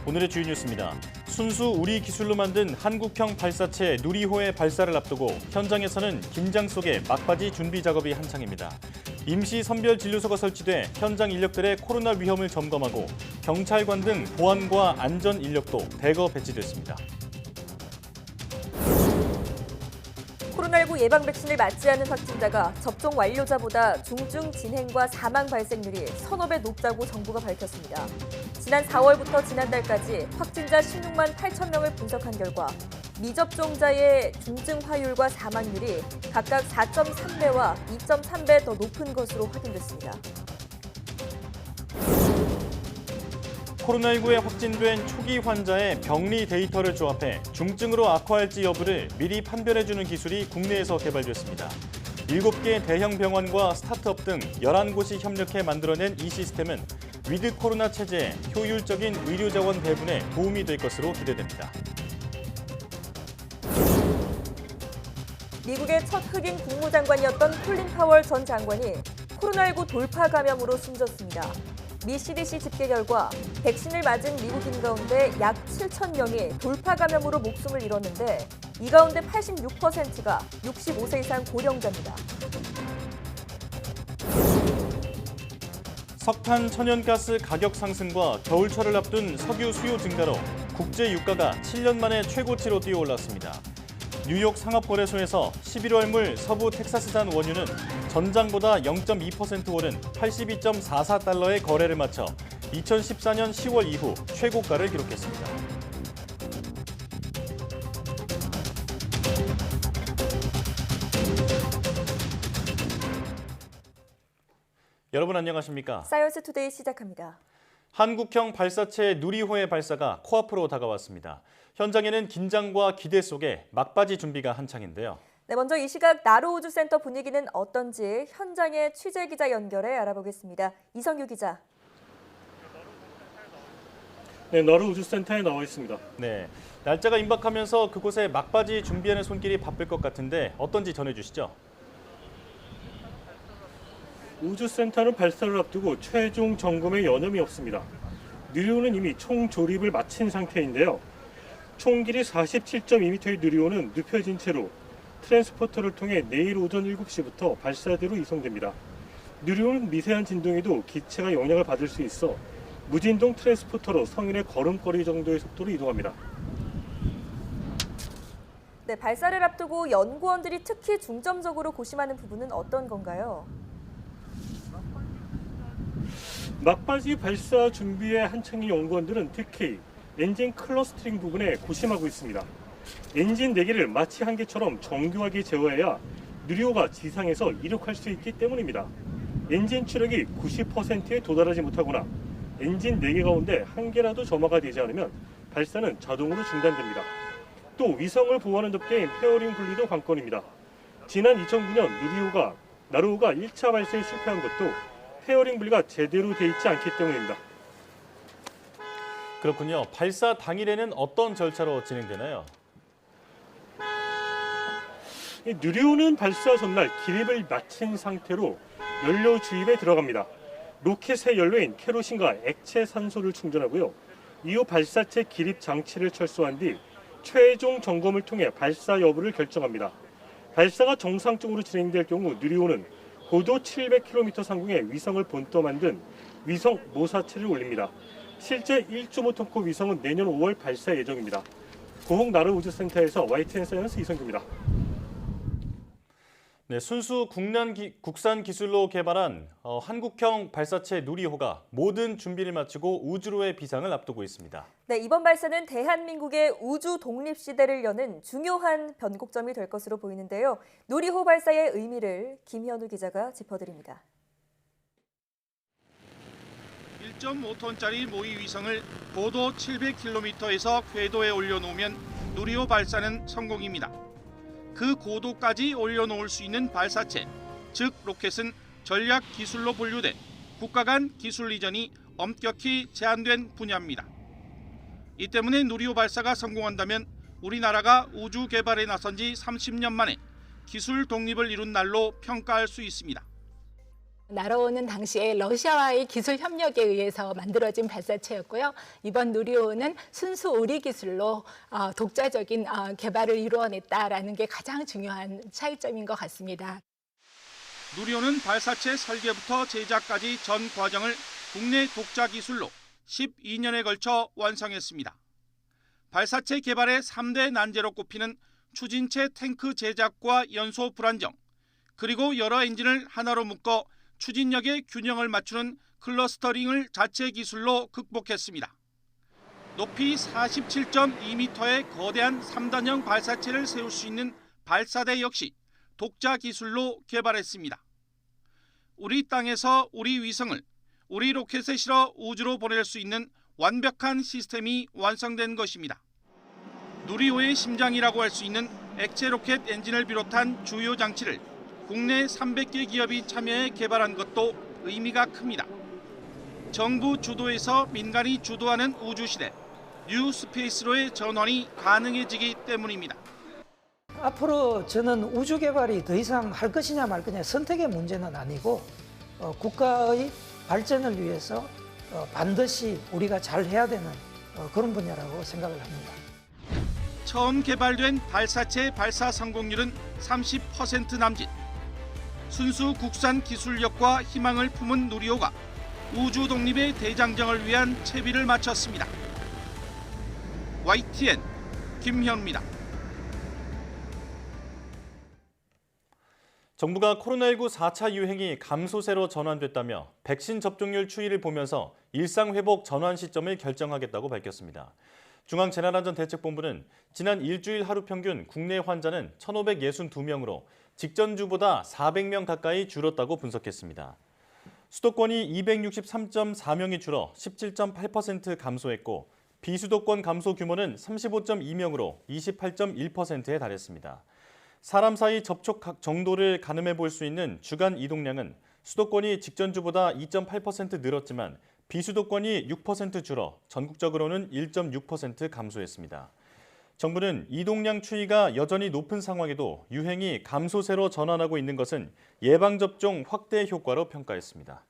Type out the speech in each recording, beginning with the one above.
오늘의 주요 뉴스입니다. 순수 우리 기술로 만든 한국형 발사체 누리호의 발사를 앞두고 현장에서는 긴장 속에 막바지 준비 작업이 한창입니다. 임시 선별 진료소가 설치돼 현장 인력들의 코로나 위험을 점검하고 경찰관 등 보안과 안전 인력도 대거 배치됐습니다. 코로나19 예방 백신을 맞지 않은 확진자가 접종 완료자보다 중증 진행과 사망 발생률이 서너 배 높다고 정부가 밝혔습니다. 지난 4월부터 지난달까지 확진자 16만 8천 명을 분석한 결과 미접종자의 중증 화율과 사망률이 각각 4.3배와 2.3배 더 높은 것으로 확인됐습니다. 코로나19에 확진된 초기 환자의 병리 데이터를 조합해 중증으로 악화할지 여부를 미리 판별해주는 기술이 국내에서 개발됐습니다. 7개 대형 병원과 스타트업 등 11곳이 협력해 만들어낸 이 시스템은 위드 코로나 체제에 효율적인 의료 자원 배분에 도움이 될 것으로 기대됩니다. 미국의 첫 흑인 국무장관이었던 콜린 파월 전 장관이 코로나19 돌파 감염으로 숨졌습니다. 미 CDC 집계 결과 백신을 맞은 미국인 가운데 약 7천 명이 돌파 감염으로 목숨을 잃었는데 이 가운데 86%가 65세 이상 고령자입니다. 석탄 천연가스 가격 상승과 겨울철을 앞둔 석유 수요 증가로 국제 유가가 7년 만에 최고치로 뛰어올랐습니다. 뉴욕 상업거래소에서 11월 물 서부 텍사스산 원유는 전장보다 0.2% 오른 82.44달러의 거래를 마쳐 2014년 10월 이후 최고가를 기록했습니다. 여러분 안녕하십니까? 사이언스 투데이 시작합니다. 한국형 발사체 누리호의 발사가 코앞으로 다가왔습니다. 현장에는 긴장과 기대 속에 막바지 준비가 한창인데요. 네, 먼저 이 시각 나로우주센터 분위기는 어떤지 현장의 취재기자 연결해 알아보겠습니다. 이성규 기자. 네, 나로우주센터에 나와 있습니다. 네, 날짜가 임박하면서 그곳에 막바지 준비하는 손길이 바쁠 것 같은데 어떤지 전해주시죠. 우주센터는 발사를 앞두고 최종 점검에 여념이 없습니다. 누리호는 이미 총조립을 마친 상태인데요. 총 길이 47.2m의 누리호는 눕혀진 채로 트랜스포터를 통해 내일 오전 7시부터 발사대로 이송됩니다. 누리호는 미세한 진동에도 기체가 영향을 받을 수 있어 무진동 트랜스포터로 성인의 걸음걸이 정도의 속도로 이동합니다. 네, 발사를 앞두고 연구원들이 특히 중점적으로 고심하는 부분은 어떤 건가요? 막바지 발사 준비에 한창인 연구원들은 특히 엔진 클러스터링 부분에 고심하고 있습니다. 엔진 4개를 마치 한 개처럼 정교하게 제어해야 누리호가 지상에서 이륙할 수 있기 때문입니다. 엔진 추력이 90%에 도달하지 못하거나 엔진 4개 가운데 한 개라도 점화가 되지 않으면 발사는 자동으로 중단됩니다. 또 위성을 보호하는 덮개인 페어링 분리도 관건입니다. 지난 2009년 나로호가 1차 발사에 실패한 것도 페어링 분리가 제대로 돼 있지 않기 때문입니다. 그렇군요. 발사 당일에는 어떤 절차로 진행되나요? 누리호는 발사 전날 기립을 마친 상태로 연료 주입에 들어갑니다. 로켓의 연료인 케로신과 액체 산소를 충전하고요. 이후 발사체 기립 장치를 철수한 뒤 최종 점검을 통해 발사 여부를 결정합니다. 발사가 정상적으로 진행될 경우 누리호는 고도 700km 상공에 위성을 본떠 만든 위성 모사체를 올립니다. 실제 1.5톤급 위성은 내년 5월 발사 예정입니다. 고흥 나로우주센터에서 YTN 사이언스 이성규입니다. 네, 순수 국산 기술로 개발한 한국형 발사체 누리호가 모든 준비를 마치고 우주로의 비상을 앞두고 있습니다. 네, 이번 발사는 대한민국의 우주 독립 시대를 여는 중요한 변곡점이 될 것으로 보이는데요. 누리호 발사의 의미를 김현우 기자가 짚어드립니다. 1.5톤짜리 모의 위성을 고도 700km에서 궤도에 올려놓으면 누리호 발사는 성공입니다. 그 고도까지 올려놓을 수 있는 발사체, 즉 로켓은 전략 기술로 분류돼 국가 간 기술 이전이 엄격히 제한된 분야입니다. 이 때문에 누리호 발사가 성공한다면 우리나라가 우주 개발에 나선 지 30년 만에 기술 독립을 이룬 날로 평가할 수 있습니다. 날아오는 당시에 러시아와의 기술 협력에 의해서 만들어진 발사체였고요. 이번 누리호는 순수 우리 기술로 독자적인 개발을 이루어냈다라는 게 가장 중요한 차이점인 것 같습니다. 누리호는 발사체 설계부터 제작까지 전 과정을 국내 독자 기술로 12년에 걸쳐 완성했습니다. 발사체 개발의 3대 난제로 꼽히는 추진체 탱크 제작과 연소 불안정, 그리고 여러 엔진을 하나로 묶어 추진력의 균형을 맞추는 클러스터링을 자체 기술로 극복했습니다. 높이 47.2m의 거대한 3단형 발사체를 세울 수 있는 발사대 역시 독자 기술로 개발했습니다. 우리 땅에서 우리 위성을 우리 로켓에 실어 우주로 보낼 수 있는 완벽한 시스템이 완성된 것입니다. 누리호의 심장이라고 할 수 있는 액체 로켓 엔진을 비롯한 주요 장치를 국내 300개 기업이 참여해 개발한 것도 의미가 큽니다. 정부 주도에서 민간이 주도하는 우주시대, 뉴 스페이스로의 전환이 가능해지기 때문입니다. 앞으로 저는 우주 개발이 더 이상 할 것이냐 말 것이냐 선택의 문제는 아니고 국가의 발전을 위해서 반드시 우리가 잘 해야 되는 그런 분야라고 생각을 합니다. 처음 개발된 발사체 발사 성공률은 30% 남짓. 순수 국산 기술력과 희망을 품은 누리호가 우주 독립의 대장정을 위한 채비를 마쳤습니다. YTN 김현우입니다. 정부가 코로나19 4차 유행이 감소세로 전환됐다며 백신 접종률 추이를 보면서 일상회복 전환 시점을 결정하겠다고 밝혔습니다. 중앙재난안전대책본부는 지난 일주일 하루 평균 국내 환자는 1,562명으로 직전주보다 400명 가까이 줄었다고 분석했습니다. 수도권이 263.4명이 줄어 17.8% 감소했고 비수도권 감소 규모는 35.2명으로 28.1%에 달했습니다. 사람 사이 접촉 정도를 가늠해 볼 수 있는 주간 이동량은 수도권이 직전주보다 2.8% 늘었지만 비수도권이 6% 줄어 전국적으로는 1.6% 감소했습니다. 정부는 이동량 추이가 여전히 높은 상황에도 유행이 감소세로 전환하고 있는 것은 예방접종 확대 효과로 평가했습니다.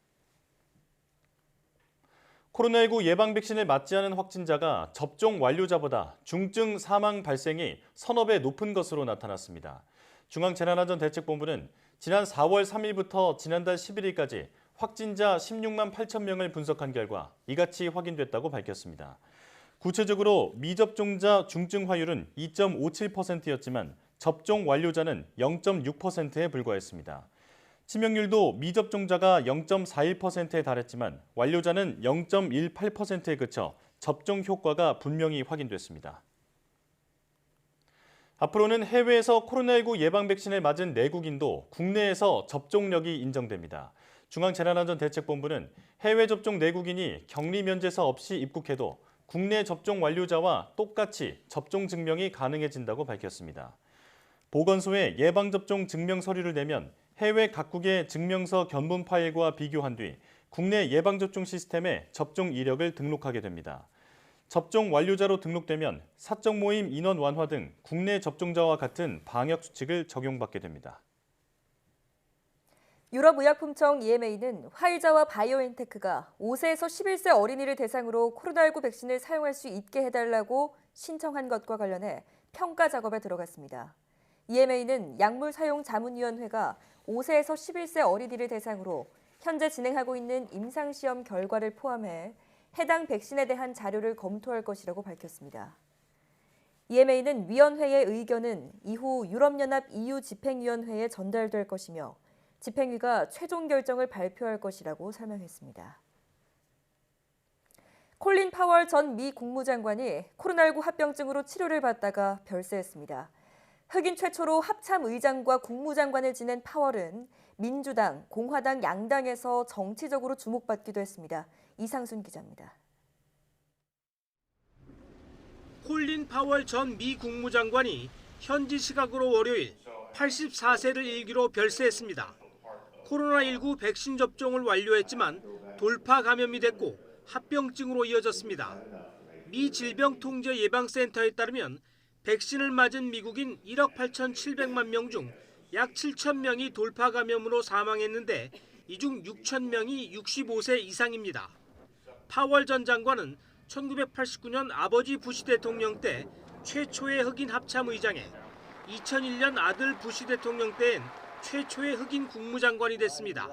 코로나19 예방 백신을 맞지 않은 확진자가 접종 완료자보다 중증 사망 발생이 서너 배 높은 것으로 나타났습니다. 중앙재난안전대책본부는 지난 4월 3일부터 지난달 11일까지 확진자 16만 8천 명을 분석한 결과 이같이 확인됐다고 밝혔습니다. 구체적으로 미접종자 중증 화율은 2.57%였지만 접종 완료자는 0.6%에 불과했습니다. 치명률도 미접종자가 0.41%에 달했지만 완료자는 0.18%에 그쳐 접종 효과가 분명히 확인됐습니다. 앞으로는 해외에서 코로나19 예방 백신을 맞은 내국인도 국내에서 접종력이 인정됩니다. 중앙재난안전대책본부는 해외 접종 내국인이 격리 면제서 없이 입국해도 국내 접종 완료자와 똑같이 접종 증명이 가능해진다고 밝혔습니다. 보건소에 예방접종 증명 서류를 내면 해외 각국의 증명서 견본 파일과 비교한 뒤 국내 예방접종 시스템에 접종 이력을 등록하게 됩니다. 접종 완료자로 등록되면 사적 모임 인원 완화 등 국내 접종자와 같은 방역 수칙을 적용받게 됩니다. 유럽의약품청 EMA는 화이자와 바이오엔테크가 5세에서 11세 어린이를 대상으로 코로나19 백신을 사용할 수 있게 해달라고 신청한 것과 관련해 평가 작업에 들어갔습니다. EMA는 약물사용자문위원회가 5세에서 11세 어린이를 대상으로 현재 진행하고 있는 임상시험 결과를 포함해 해당 백신에 대한 자료를 검토할 것이라고 밝혔습니다. EMA는 위원회의 의견은 이후 유럽연합 EU 집행위원회에 전달될 것이며 집행위가 최종 결정을 발표할 것이라고 설명했습니다. 콜린 파월 전 미 국무장관이 코로나19 합병증으로 치료를 받다가 별세했습니다. 흑인 최초로 합참 의장과 국무장관을 지낸 파월은 민주당, 공화당 양당에서 정치적으로 주목받기도 했습니다. 이상순 기자입니다. 콜린 파월 전 미 국무장관이 현지 시각으로 월요일 84세를 일기로 별세했습니다. 코로나19 백신 접종을 완료했지만 돌파 감염이 됐고 합병증으로 이어졌습니다. 미 질병통제예방센터에 따르면 백신을 맞은 미국인 1억 8,700만 명 중 약 7천 명이 돌파 감염으로 사망했는데 이 중 6천 명이 65세 이상입니다. 파월 전 장관은 1989년 아버지 부시 대통령 때 최초의 흑인 합참 의장에 2001년 아들 부시 대통령 때엔 최초의 흑인 국무장관이 됐습니다.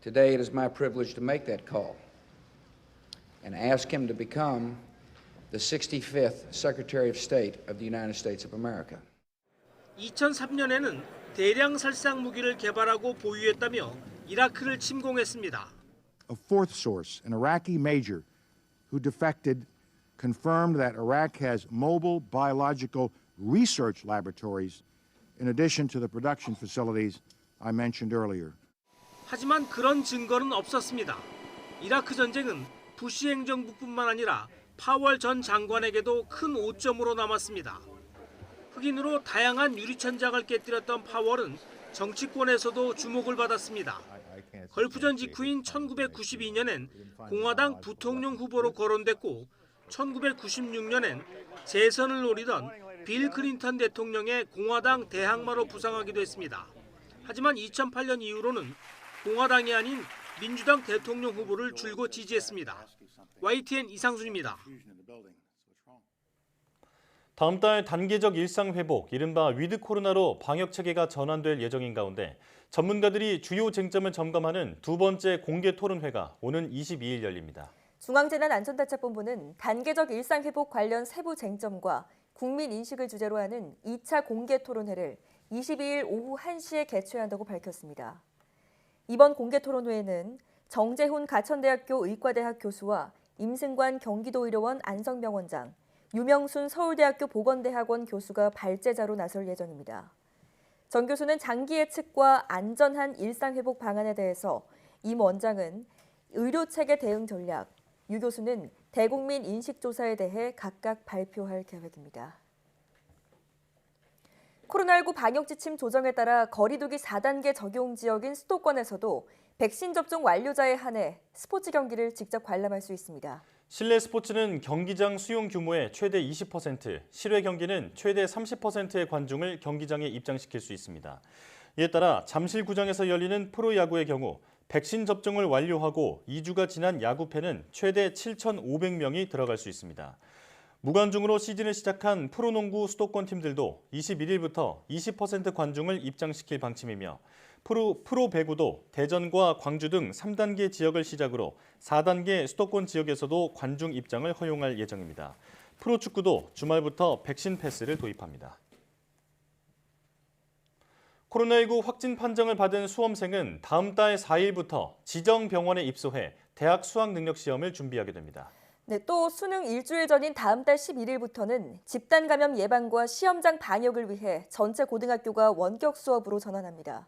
Today it is my privilege to make that call and ask him to become the 65th Secretary of State of the United States of America. 2003년에는 대량 살상 무기를 개발하고 보유했다며 이라크를 침공했습니다. A fourth source, an Iraqi major who defected, confirmed that Iraq has mobile biological research laboratories in addition to the production facilities I mentioned earlier. 하지만 그런 증거는 없었습니다. 이라크 전쟁은 부시 행정부뿐만 아니라 파월 전 장관에게도 큰 오점으로 남았습니다. 흑인으로 다양한 유리천장을 깨뜨렸던 파월은 정치권에서도 주목을 받았습니다. 걸프전 직후인 1992년엔 공화당 부통령 후보로 거론됐고 1996년엔 재선을 노리던 빌 클린턴 대통령의 공화당 대항마로 부상하기도 했습니다. 하지만 2008년 이후로는 공화당이 아닌 민주당 대통령 후보를 줄곧 지지했습니다. YTN 이상순입니다. 다음 달 단계적 일상 회복, 이른바 위드 코로나로 방역 체계가 전환될 예정인 가운데 전문가들이 주요 쟁점을 점검하는 두 번째 공개 토론회가 오는 22일 열립니다. 중앙재난안전대책본부는 단계적 일상회복 관련 세부 쟁점과 국민 인식을 주제로 하는 2차 공개 토론회를 22일 오후 1시에 개최한다고 밝혔습니다. 이번 공개 토론회에는 정재훈 가천대학교 의과대학 교수와 임승관 경기도의료원 안성병원장, 유명순 서울대학교 보건대학원 교수가 발제자로 나설 예정입니다. 정 교수는 장기 예측과 안전한 일상회복 방안에 대해서, 임 원장은 의료체계 대응 전략, 유 교수는 대국민 인식조사에 대해 각각 발표할 계획입니다. 코로나19 방역 지침 조정에 따라 거리두기 4단계 적용 지역인 수도권에서도 백신 접종 완료자에 한해 스포츠 경기를 직접 관람할 수 있습니다. 실내 스포츠는 경기장 수용 규모의 최대 20%, 실외 경기는 최대 30%의 관중을 경기장에 입장시킬 수 있습니다. 이에 따라 잠실구장에서 열리는 프로야구의 경우 백신 접종을 완료하고 2주가 지난 야구팬은 최대 7,500명이 들어갈 수 있습니다. 무관중으로 시즌을 시작한 프로농구 수도권 팀들도 21일부터 20% 관중을 입장시킬 방침이며 프로배구도 대전과 광주 등 3단계 지역을 시작으로 4단계 수도권 지역에서도 관중 입장을 허용할 예정입니다. 프로축구도 주말부터 백신 패스를 도입합니다. 코로나19 확진 판정을 받은 수험생은 다음 달 4일부터 지정 병원에 입소해 대학 수학 능력 시험을 준비하게 됩니다. 네, 또 수능 일주일 전인 다음 달 11일부터는 집단 감염 예방과 시험장 방역을 위해 전체 고등학교가 원격 수업으로 전환합니다.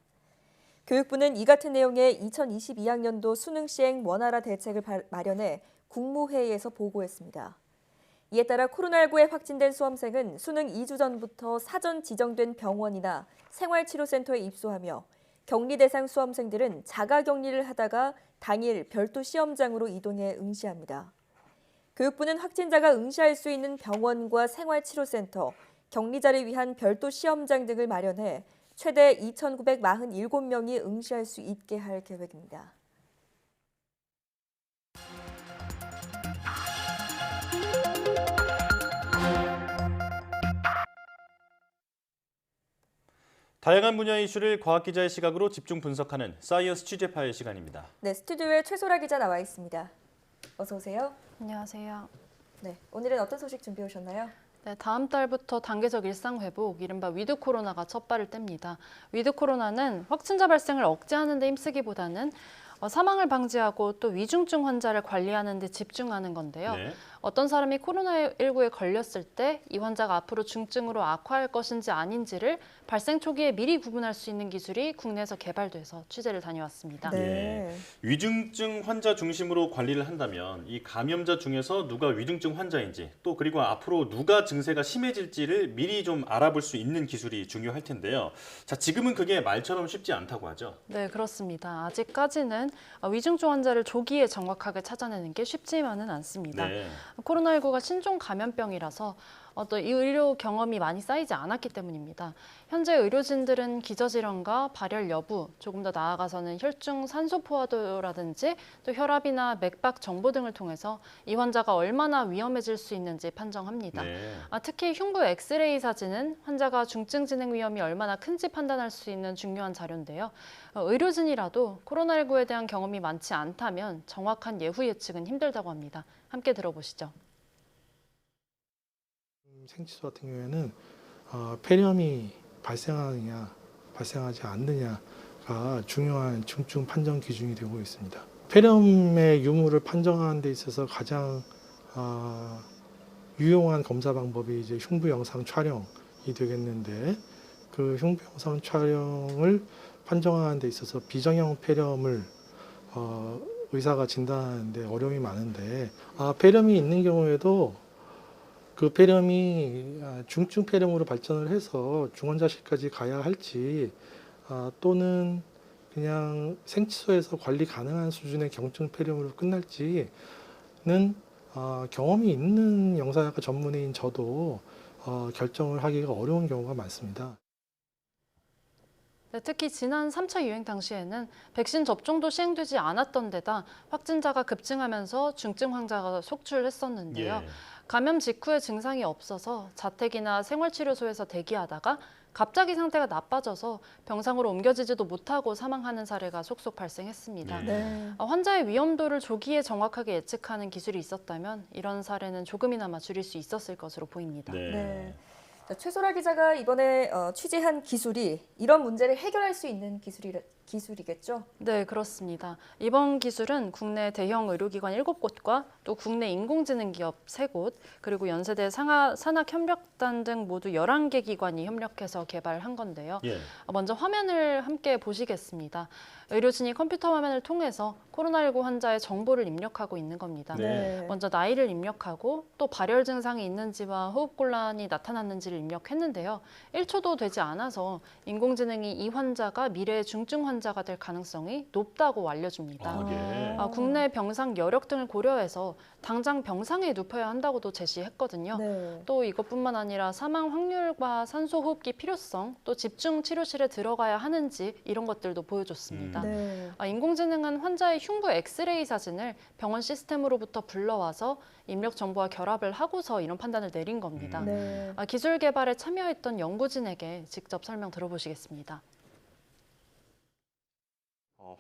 교육부는 이 같은 내용의 2022학년도 수능 시행 원활화 대책을 마련해 국무회의에서 보고했습니다. 이에 따라 코로나19에 확진된 수험생은 수능 2주 전부터 사전 지정된 병원이나 생활치료센터에 입소하며 격리 대상 수험생들은 자가격리를 하다가 당일 별도 시험장으로 이동해 응시합니다. 교육부는 확진자가 응시할 수 있는 병원과 생활치료센터, 격리자를 위한 별도 시험장 등을 마련해 최대 2,947명이 응시할 수 있게 할 계획입니다. 다양한 분야의 이슈를 과학기자의 시각으로 집중 분석하는 사이언스 취재 파일 시간입니다. 네, 스튜디오에 최소라 기자 나와 있습니다. 어서 오세요. 안녕하세요. 네, 오늘은 어떤 소식 준비해 오셨나요? 네, 다음 달부터 단계적 일상 회복, 이른바 위드 코로나가 첫 발을 뗍니다. 위드 코로나는 확진자 발생을 억제하는 데 힘쓰기보다는 사망을 방지하고 또 위중증 환자를 관리하는 데 집중하는 건데요. 네. 어떤 사람이 코로나19에 걸렸을 때 이 환자가 앞으로 중증으로 악화할 것인지 아닌지를 발생 초기에 미리 구분할 수 있는 기술이 국내에서 개발돼서 취재를 다녀왔습니다. 네. 위중증 환자 중심으로 관리를 한다면 이 감염자 중에서 누가 위중증 환자인지 또 그리고 앞으로 누가 증세가 심해질지를 미리 좀 알아볼 수 있는 기술이 중요할 텐데요. 자, 지금은 그게 말처럼 쉽지 않다고 하죠? 네, 그렇습니다. 아직까지는 위중증 환자를 조기에 정확하게 찾아내는 게 쉽지만은 않습니다. 네. 코로나19가 신종 감염병이라서 또 이 의료 경험이 많이 쌓이지 않았기 때문입니다. 현재 의료진들은 기저질환과 발열 여부, 조금 더 나아가서는 혈중 산소 포화도라든지 또 혈압이나 맥박 정보 등을 통해서 이 환자가 얼마나 위험해질 수 있는지 판정합니다. 네. 특히 흉부 엑스레이 사진은 환자가 중증 진행 위험이 얼마나 큰지 판단할 수 있는 중요한 자료인데요. 의료진이라도 코로나19에 대한 경험이 많지 않다면 정확한 예후 예측은 힘들다고 합니다. 함께 들어보시죠. 생치수 같은 경우에는 폐렴이 발생하느냐 발생하지 않느냐가 중요한 중증 판정 기준이 되고 있습니다. 폐렴의 유무를 판정하는 데 있어서 가장 유용한 검사 방법이 이제 흉부 영상 촬영이 되겠는데, 그 흉부 영상 촬영을 판정하는 데 있어서 비정형 폐렴을 의사가 진단하는데 어려움이 많은데, 폐렴이 있는 경우에도 그 폐렴이 중증 폐렴으로 발전을 해서 중환자실까지 가야 할지, 또는 그냥 생치소에서 관리 가능한 수준의 경증 폐렴으로 끝날지는 경험이 있는 영상의학과 전문의인 저도 결정을 하기가 어려운 경우가 많습니다. 네, 특히 지난 3차 유행 당시에는 백신 접종도 시행되지 않았던 데다 확진자가 급증하면서 중증 환자가 속출했었는데요. 예. 감염 직후에 증상이 없어서 자택이나 생활치료소에서 대기하다가 갑자기 상태가 나빠져서 병상으로 옮겨지지도 못하고 사망하는 사례가 속속 발생했습니다. 네. 환자의 위험도를 조기에 정확하게 예측하는 기술이 있었다면 이런 사례는 조금이나마 줄일 수 있었을 것으로 보입니다. 네. 자, 최소라 기자가 이번에 취재한 기술이 이런 문제를 해결할 수 있는 기술이겠죠? 네, 그렇습니다. 이번 기술은 국내 대형 의료기관 7곳과 또 국내 인공지능 기업 3곳, 그리고 연세대 산학협력단 등 모두 11개 기관이 협력해서 개발한 건데요. 예. 먼저 화면을 함께 보시겠습니다. 의료진이 컴퓨터 화면을 통해서 코로나19 환자의 정보를 입력하고 있는 겁니다. 네. 먼저 나이를 입력하고 또 발열 증상이 있는지와 호흡곤란이 나타났는지를 입력했는데요. 1초도 되지 않아서 인공지능이 이 환자가 미래의 중증 환자가 될 가능성이 높다고 알려줍니다. 예. 국내 병상 여력 등을 고려해서 당장 병상에 눕혀야 한다고도 제시했거든요. 네. 또 이것뿐만 아니라 사망 확률과 산소 호흡기 필요성, 또 집중 치료실에 들어가야 하는지 이런 것들도 보여줬습니다. 네. 인공지능은 환자의 흉부 엑스레이 사진을 병원 시스템으로부터 불러와서 입력 정보와 결합을 하고서 이런 판단을 내린 겁니다. 네. 기술 개발에 참여했던 연구진에게 직접 설명 들어보시겠습니다.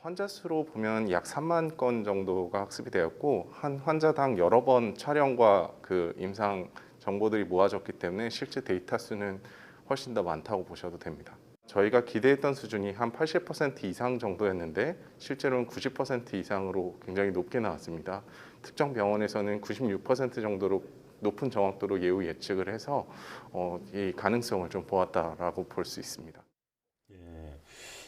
환자 수로 보면 약 3만 건 정도가 학습이 되었고, 한 환자당 여러 번 촬영과 그 임상 정보들이 모아졌기 때문에 실제 데이터 수는 훨씬 더 많다고 보셔도 됩니다. 저희가 기대했던 수준이 한 80% 이상 정도였는데 실제로는 90% 이상으로 굉장히 높게 나왔습니다. 특정 병원에서는 96% 정도로 높은 정확도로 예후 예측을 해서 이 가능성을 좀 보았다라고 볼 수 있습니다.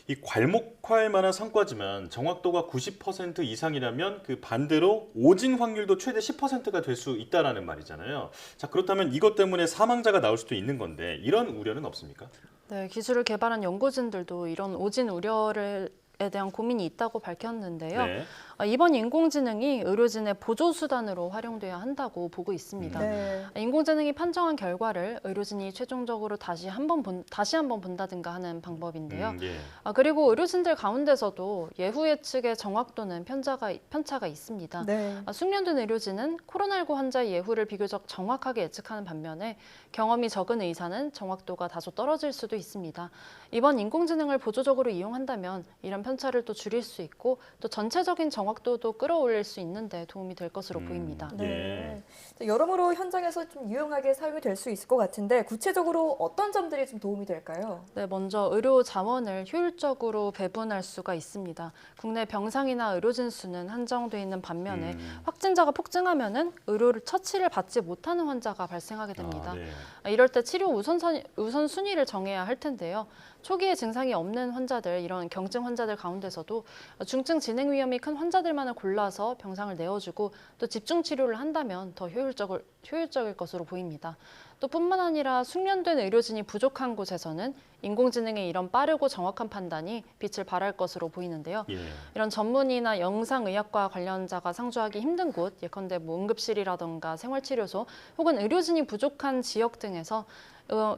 이 괄목할 만한 성과지만 정확도가 90% 이상이라면 그 반대로 오진 확률도 최대 10%가 될 수 있다라는 말이잖아요. 자, 그렇다면 이것 때문에 사망자가 나올 수도 있는 건데 이런 우려는 없습니까? 네, 기술을 개발한 연구진들도 이런 오진 우려에 대한 고민이 있다고 밝혔는데요. 네. 이번 인공지능이 의료진의 보조수단으로 활용돼야 한다고 보고 있습니다. 네. 인공지능이 판정한 결과를 의료진이 최종적으로 다시 한번 본다든가 하는 방법인데요. 예. 그리고 의료진들 가운데서도 예후 예측의 정확도는 편차가 있습니다. 네. 숙련된 의료진은 코로나19 환자의 예후를 비교적 정확하게 예측하는 반면에 경험이 적은 의사는 정확도가 다소 떨어질 수도 있습니다. 이번 인공지능을 보조적으로 이용한다면 이런 편차를 또 줄일 수 있고 또 전체적인 정확도도 끌어올릴 수 있는데 도움이 될 것으로 보입니다. 네. 여러모로 현장에서 좀 유용하게 사용이 될 수 있을 것 같은데 구체적으로 어떤 점들이 좀 도움이 될까요? 네, 먼저 의료 자원을 효율적으로 배분할 수가 있습니다. 국내 병상이나 의료진 수는 한정돼 있는 반면에 확진자가 폭증하면은 의료 처치를 받지 못하는 환자가 발생하게 됩니다. 네. 이럴 때 치료 우선순위를 정해야 할 텐데요. 초기에 증상이 없는 환자들, 이런 경증 환자들 가운데서도 중증 진행 위험이 큰 환자들만을 골라서 병상을 내어주고 또 집중 치료를 한다면 더 효율적일 것으로 보입니다. 또 뿐만 아니라 숙련된 의료진이 부족한 곳에서는 인공지능의 이런 빠르고 정확한 판단이 빛을 발할 것으로 보이는데요. 이런 전문의나 영상의학과 관련자가 상주하기 힘든 곳, 예컨대 뭐 응급실이라던가 생활치료소 혹은 의료진이 부족한 지역 등에서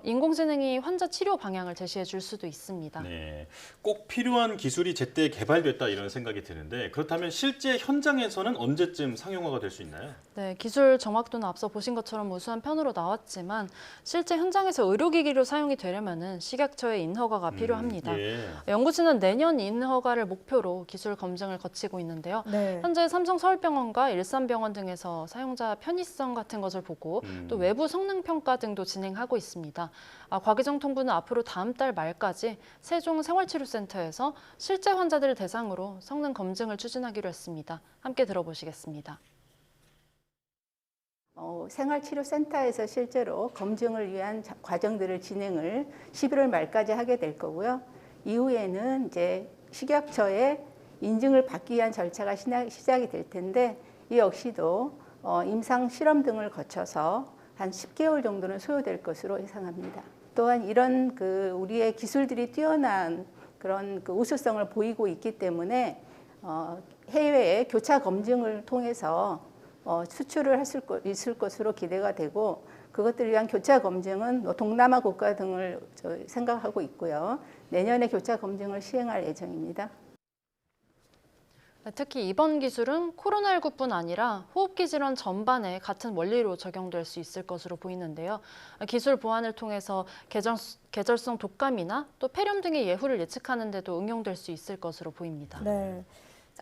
인공지능이 환자 치료 방향을 제시해 줄 수도 있습니다. 네, 꼭 필요한 기술이 제때 개발됐다 이런 생각이 드는데 그렇다면 실제 현장에서는 언제쯤 상용화가 될 수 있나요? 네, 기술 정확도는 앞서 보신 것처럼 우수한 편으로 나왔지만 실제 현장에서 의료기기로 사용이 되려면 식약처의 인허가가 필요합니다. 연구진은 내년 인허가를 목표로 기술 검증을 거치고 있는데요. 현재 삼성 서울병원과 일산병원 등에서 사용자 편의성 같은 것을 보고 또 외부 성능 평가 등도 진행하고 있습니다. 과기정통부는 앞으로 다음 달 말까지 세종 생활치료센터에서 실제 환자들을 대상으로 성능 검증을 추진하기로 했습니다. 함께 들어보시겠습니다. 생활치료센터에서 실제로 검증을 위한 과정들을 진행을 11월 말까지 하게 될 거고요. 이후에는 이제 식약처의 인증을 받기 위한 절차가 시작이 될 텐데 이 역시도 임상 실험 등을 거쳐서 한 10개월 정도는 소요될 것으로 예상합니다. 또한 이런 우리의 기술들이 뛰어난 그런 우수성을 보이고 있기 때문에 해외에 교차 검증을 통해서 수출을 있을 것으로 기대가 되고 그것들을 위한 교차 검증은 동남아 국가 등을 생각하고 있고요. 내년에 교차 검증을 시행할 예정입니다. 특히 이번 기술은 코로나19뿐 아니라 호흡기 질환 전반에 같은 원리로 적용될 수 있을 것으로 보이는데요. 기술 보완을 통해서 계절성 독감이나 또 폐렴 등의 예후를 예측하는 데도 응용될 수 있을 것으로 보입니다. 네.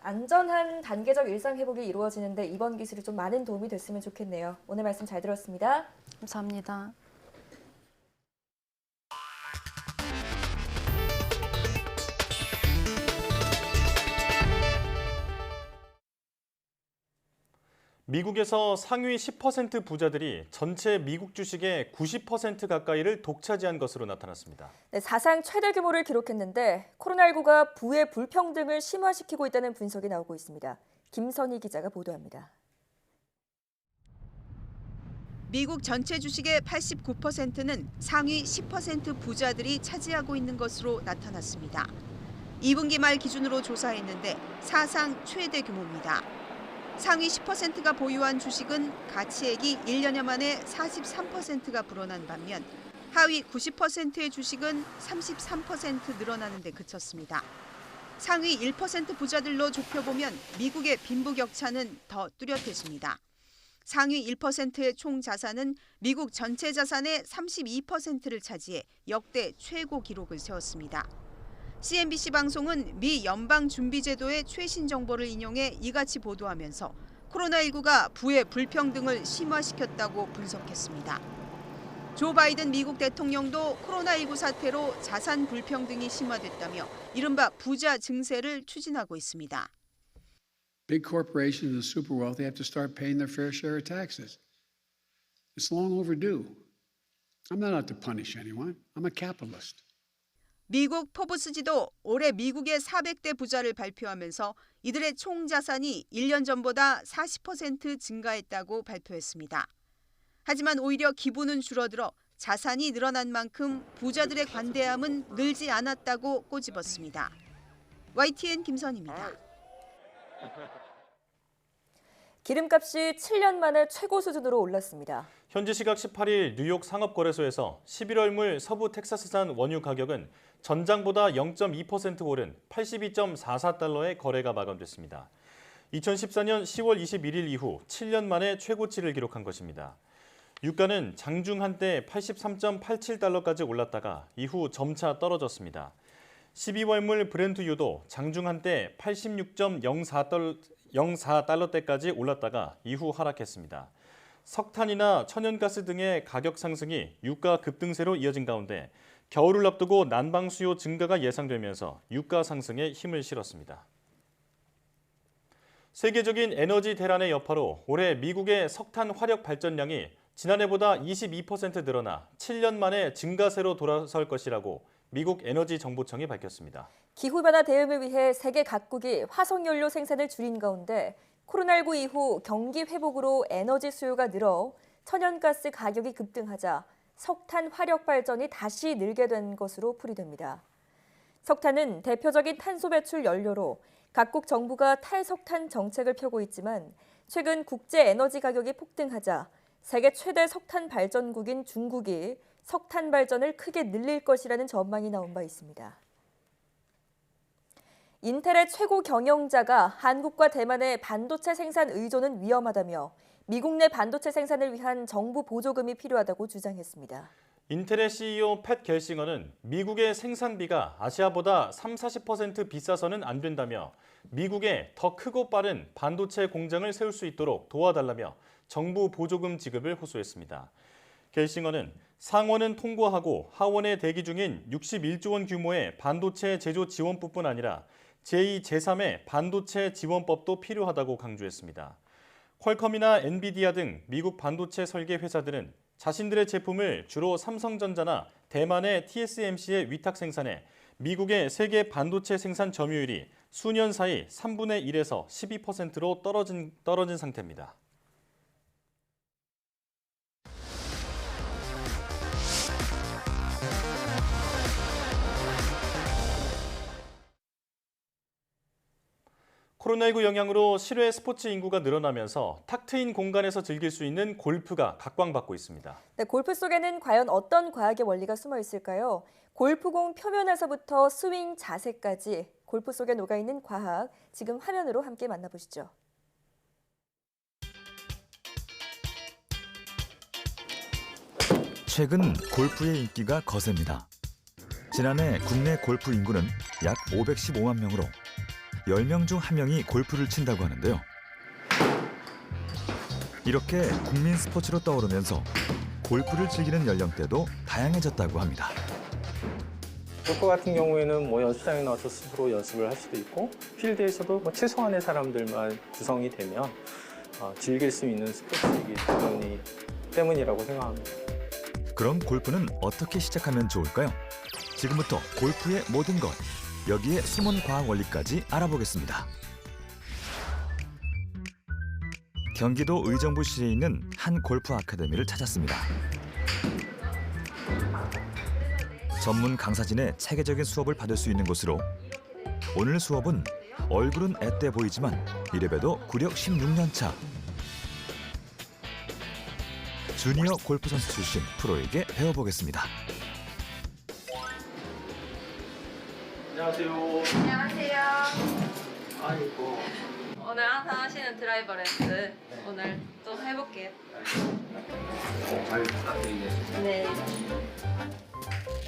안전한 단계적 일상 회복이 이루어지는데 이번 기술이 좀 많은 도움이 됐으면 좋겠네요. 오늘 말씀 잘 들었습니다. 감사합니다. 미국에서 상위 10% 부자들이 전체 미국 주식의 90% 가까이를 독차지한 것으로 나타났습니다. 네, 사상 최대 규모를 기록했는데 코로나19가 부의 불평등을 심화시키고 있다는 분석이 나오고 있습니다. 김선희 기자가 보도합니다. 미국 전체 주식의 89%는 상위 10% 부자들이 차지하고 있는 것으로 나타났습니다. 2분기 말 기준으로 조사했는데 사상 최대 규모입니다. 상위 10%가 보유한 주식은 가치액이 1년여 만에 43%가 불어난 반면 하위 90%의 주식은 33% 늘어나는 데 그쳤습니다. 상위 1% 부자들로 좁혀보면 미국의 빈부격차는 더 뚜렷해집니다. 상위 1%의 총 자산은 미국 전체 자산의 32%를 차지해 역대 최고 기록을 세웠습니다. CNBC 방송은 미 연방준비제도의 최신 정보를 인용해 이같이 보도하면서 코로나19가 부의 불평등을 심화시켰다고 분석했습니다. 조 바이든 미국 대통령도 코로나19 사태로 자산 불평등이 심화됐다며 이른바 부자 증세를 추진하고 있습니다. Big corporations and super wealthy have to start paying their fair share of taxes. It's long overdue. I'm not out to punish anyone. I'm a capitalist. 미국 포브스지도 올해 미국의 400대 부자를 발표하면서 이들의 총 자산이 1년 전보다 40% 증가했다고 발표했습니다. 하지만 오히려 기부는 줄어들어 자산이 늘어난 만큼 부자들의 관대함은 늘지 않았다고 꼬집었습니다. YTN 김선희입니다. 기름값이 7년 만에 최고 수준으로 올랐습니다. 현지 시각 18일 뉴욕 상업거래소에서 11월 물 서부 텍사스산 원유 가격은 전장보다 0.2% 오른 82.44달러의 거래가 마감됐습니다. 2014년 10월 21일 이후 7년 만에 최고치를 기록한 것입니다. 유가는 장중 한때 83.87달러까지 올랐다가 이후 점차 떨어졌습니다. 12월물 브렌트유도 장중 한때 86.04달러대까지 올랐다가 이후 하락했습니다. 석탄이나 천연가스 등의 가격 상승이 유가 급등세로 이어진 가운데 겨울을 앞두고 난방 수요 증가가 예상되면서 유가 상승에 힘을 실었습니다. 세계적인 에너지 대란의 여파로 올해 미국의 석탄 화력 발전량이 지난해보다 22% 늘어나 7년 만에 증가세로 돌아설 것이라고 미국 에너지 정보청이 밝혔습니다. 기후변화 대응을 위해 세계 각국이 화석연료 생산을 줄인 가운데 코로나19 이후 경기 회복으로 에너지 수요가 늘어 천연가스 가격이 급등하자 석탄 화력 발전이 다시 늘게 된 것으로 풀이됩니다. 석탄은 대표적인 탄소 배출 연료로 각국 정부가 탈석탄 정책을 펴고 있지만 최근 국제 에너지 가격이 폭등하자 세계 최대 석탄 발전국인 중국이 석탄 발전을 크게 늘릴 것이라는 전망이 나온 바 있습니다. 인텔의 최고 경영자가 한국과 대만의 반도체 생산 의존은 위험하다며 미국 내 반도체 생산을 위한 정부 보조금이 필요하다고 주장했습니다. 인텔의 CEO 팻 겔싱어는 미국의 생산비가 아시아보다 30-40% 비싸서는 안 된다며 미국에 더 크고 빠른 반도체 공장을 세울 수 있도록 도와달라며 정부 보조금 지급을 호소했습니다. 겔싱어는 상원은 통과하고 하원에 대기 중인 61조 원 규모의 반도체 제조 지원법뿐 아니라 제2, 제3의 반도체 지원법도 필요하다고 강조했습니다. 퀄컴이나 엔비디아 등 미국 반도체 설계 회사들은 자신들의 제품을 주로 삼성전자나 대만의 TSMC에 위탁 생산해 미국의 세계 반도체 생산 점유율이 수년 사이 3분의 1에서 12%로 떨어진 상태입니다. 코로나19 영향으로 실외 스포츠 인구가 늘어나면서 탁 트인 공간에서 즐길 수 있는 골프가 각광받고 있습니다. 네, 골프 속에는 과연 어떤 과학의 원리가 숨어 있을까요? 골프공 표면에서부터 스윙 자세까지 골프 속에 녹아있는 과학, 지금 화면으로 함께 만나보시죠. 최근 골프의 인기가 거셉니다. 지난해 국내 골프 인구는 약 515만 명으로 10명 중 1명이 골프를 친다고 하는데요. 이렇게 국민 스포츠로 떠오르면서 골프를 즐기는 연령대도 다양해졌다고 합니다. 골프 같은 경우에는 연습장에 나와서 스스로 연습을 할 수도 있고 필드에서도 최소한의 사람들만 구성이 되면 즐길 수 있는 스포츠이기 때문이라고 생각합니다. 그럼 골프는 어떻게 시작하면 좋을까요? 지금부터 골프의 모든 것, 여기에 숨은 과학 원리까지 알아보겠습니다. 경기도 의정부시에 있는 한 골프 아카데미를 찾았습니다. 전문 강사진의 체계적인 수업을 받을 수 있는 곳으로 오늘 수업은 얼굴은 앳돼 보이지만 이래봬도 구력 16년 차 주니어 골프 선수 출신 프로에게 배워보겠습니다. 안녕하세요. 안녕하세요. 아이고. 오늘 항상 하시는 드라이버 레슨 오늘 또 해볼게요. 잘 부탁드리겠습니다. 네.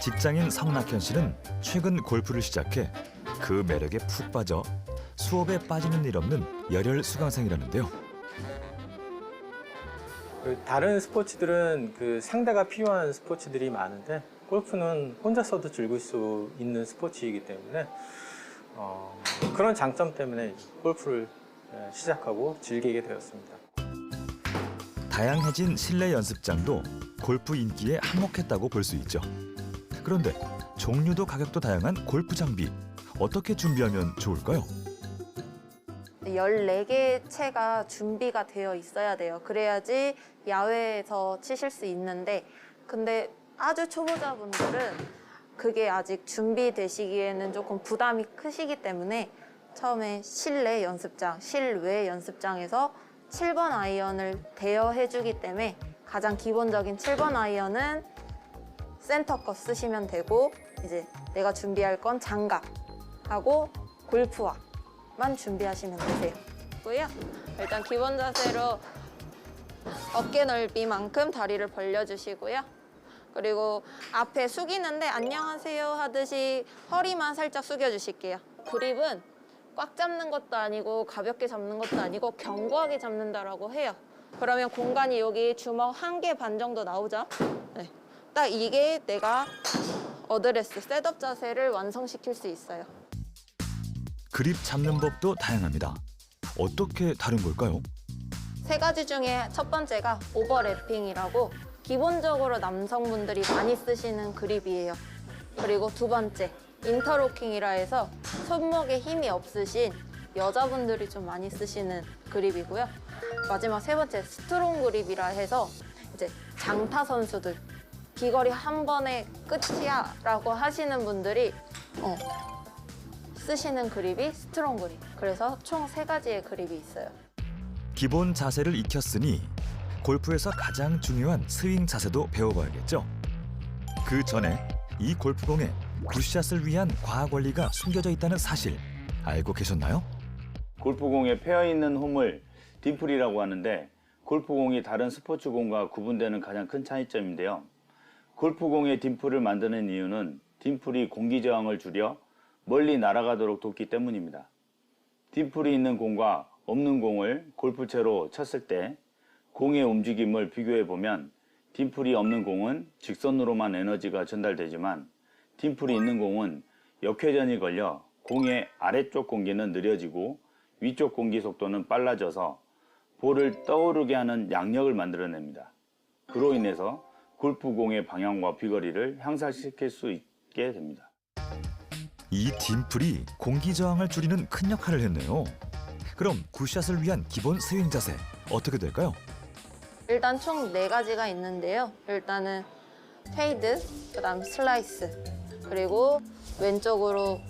직장인 성낙현 씨는 최근 골프를 시작해 그 매력에 푹 빠져 수업에 빠지는 일 없는 열혈 수강생이라는데요. 다른 스포츠들은 상대가 필요한 스포츠들이 많은데 골프는 혼자서도 즐길 수 있는 스포츠이기 때문에 그런 장점 때문에 골프를 시작하고 즐기게 되었습니다. 다양해진 실내 연습장도 골프 인기에 한몫했다고 볼 수 있죠. 그런데 종류도 가격도 다양한 골프 장비, 어떻게 준비하면 좋을까요? 14개 채가 준비가 되어 있어야 돼요. 그래야지 야외에서 치실 수 있는데 근데 아주 초보자분들은 그게 아직 준비되시기에는 조금 부담이 크시기 때문에 처음에 실내 연습장, 실외 연습장에서 7번 아이언을 대여해주기 때문에 가장 기본적인 7번 아이언은 센터 거 쓰시면 되고 이제 내가 준비할 건 장갑하고 골프화만 준비하시면 되세요. 일단 기본 자세로 어깨 넓이만큼 다리를 벌려주시고요. 그리고 앞에 숙이는데 안녕하세요 하듯이 허리만 살짝 숙여주실게요. 그립은 꽉 잡는 것도 아니고 가볍게 잡는 것도 아니고 견고하게 잡는다라고 해요. 그러면 공간이 여기 주먹 1개 반 정도 나오죠? 네. 딱 이게 내가 어드레스, 셋업 자세를 완성시킬 수 있어요. 그립 잡는 법도 다양합니다. 어떻게 다른 걸까요? 3가지 중에 첫 번째가 오버래핑이라고 기본적으로 남성분들이 많이 쓰시는 그립이에요. 그리고 두 번째, 인터로킹이라 해서 손목에 힘이 없으신 여자분들이 좀 많이 쓰시는 그립이고요. 마지막 세 번째, 스트롱 그립이라 해서 이제 장타 선수들 비거리 한 번에 끝이야 라고 하시는 분들이 쓰시는 그립이 스트롱 그립. 그래서 총 3가지의 그립이 있어요. 기본 자세를 익혔으니 골프에서 가장 중요한 스윙 자세도 배워봐야겠죠. 그 전에 이 골프공에 굿샷을 위한 과학 원리가 숨겨져 있다는 사실 알고 계셨나요? 골프공에 패여 있는 홈을 딤플이라고 하는데 골프공이 다른 스포츠공과 구분되는 가장 큰 차이점인데요. 골프공의 딤플을 만드는 이유는 딤플이 공기 저항을 줄여 멀리 날아가도록 돕기 때문입니다. 딤플이 있는 공과 없는 공을 골프채로 쳤을 때 공의 움직임을 비교해 보면 딤플이 없는 공은 직선으로만 에너지가 전달되지만 딤플이 있는 공은 역회전이 걸려 공의 아래쪽 공기는 느려지고 위쪽 공기 속도는 빨라져서 볼을 떠오르게 하는 양력을 만들어냅니다. 그로 인해서 골프공의 방향과 비거리를 향상시킬 수 있게 됩니다. 이 딤플이 공기 저항을 줄이는 큰 역할을 했네요. 그럼 굿샷을 위한 기본 스윙 자세 어떻게 될까요? 일단 총 4가지가 있는데요. 일단은 페이드, 그다음 슬라이스, 그리고 왼쪽으로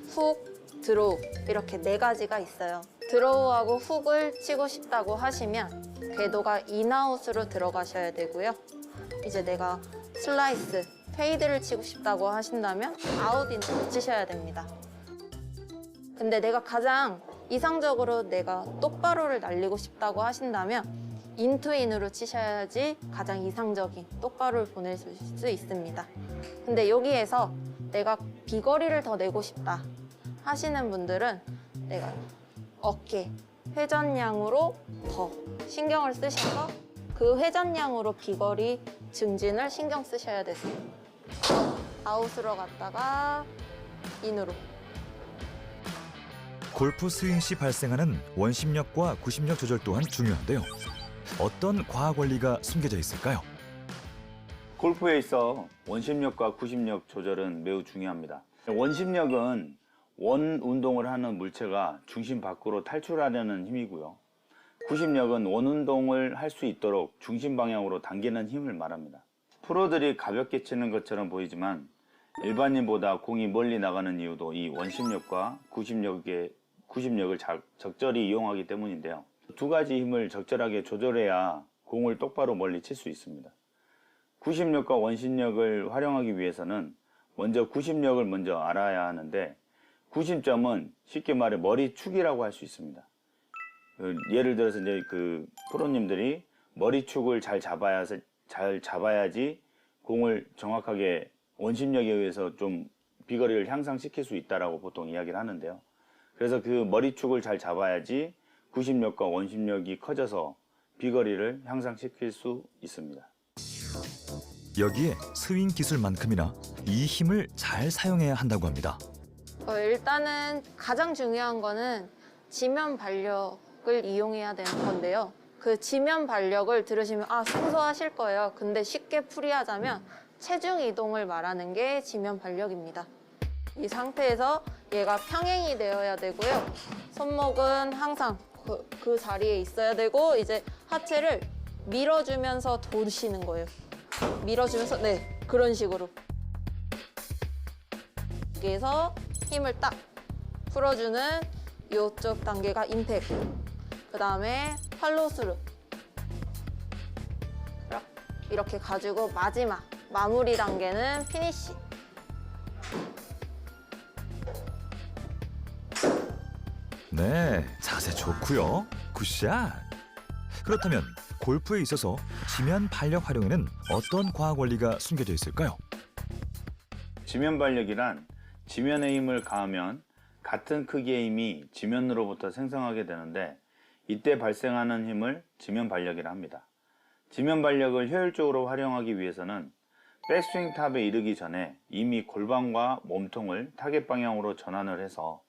훅, 드로우 이렇게 4가지가 있어요. 드로우하고 훅을 치고 싶다고 하시면 궤도가 인아웃으로 들어가셔야 되고요. 이제 내가 슬라이스, 페이드를 치고 싶다고 하신다면 아웃인으로 치셔야 됩니다. 근데 내가 가장 이상적으로 내가 똑바로를 날리고 싶다고 하신다면 인투인으로 치셔야지 가장 이상적인 똑바로를 보낼 수 있습니다. 근데 여기에서 내가 비거리를 더 내고 싶다 하시는 분들은 내가 어깨, 회전량으로 더 신경을 쓰셔서 그 회전량으로 비거리 증진을 신경 쓰셔야 되세요. 아웃으로 갔다가 인으로. 골프 스윙 시 발생하는 원심력과 구심력 조절 또한 중요한데요. 어떤 과학 원리가 숨겨져 있을까요? 골프에 있어 원심력과 구심력 조절은 매우 중요합니다. 원심력은 원 운동을 하는 물체가 중심 밖으로 탈출하려는 힘이고요. 구심력은 원 운동을 할 수 있도록 중심 방향으로 당기는 힘을 말합니다. 프로들이 가볍게 치는 것처럼 보이지만 일반인보다 공이 멀리 나가는 이유도 이 원심력과 구심력을 적절히 이용하기 때문인데요. 2가지 힘을 적절하게 조절해야 공을 똑바로 멀리 칠 수 있습니다. 구심력과 원심력을 활용하기 위해서는 먼저 구심력을 먼저 알아야 하는데 구심점은 쉽게 말해 머리축이라고 할 수 있습니다. 예를 들어서 이제 그 프로님들이 머리축을 잘 잡아야지 공을 정확하게 원심력에 의해서 좀 비거리를 향상시킬 수 있다라고 보통 이야기를 하는데요. 그래서 그 머리축을 잘 잡아야지 구심력과 원심력이 커져서 비거리를 향상시킬 수 있습니다. 여기에 스윙 기술만큼이나 이 힘을 잘 사용해야 한다고 합니다. 일단은 가장 중요한 거는 지면 발력을 이용해야 되는 건데요. 그 지면 발력을 들으시면 생소하실 거예요. 근데 쉽게 풀이하자면 체중 이동을 말하는 게 지면 발력입니다. 이 상태에서 얘가 평행이 되어야 되고요. 손목은 항상 그 자리에 있어야 되고 이제 하체를 밀어주면서 도시는 거예요. 밀어주면서 그런 식으로. 여기에서 힘을 딱 풀어주는 이쪽 단계가 임팩트. 그 다음에 팔로스루. 이렇게 가지고 마지막 마무리 단계는 피니쉬. 네, 자세 좋고요. 굿샷. 그렇다면 골프에 있어서 지면 발력 활용에는 어떤 과학 원리가 숨겨져 있을까요? 지면 발력이란 지면에 힘을 가하면 같은 크기의 힘이 지면으로부터 생성하게 되는데 이때 발생하는 힘을 지면 발력이라 합니다. 지면 발력을 효율적으로 활용하기 위해서는 백스윙 탑에 이르기 전에 이미 골반과 몸통을 타겟 방향으로 전환을 해서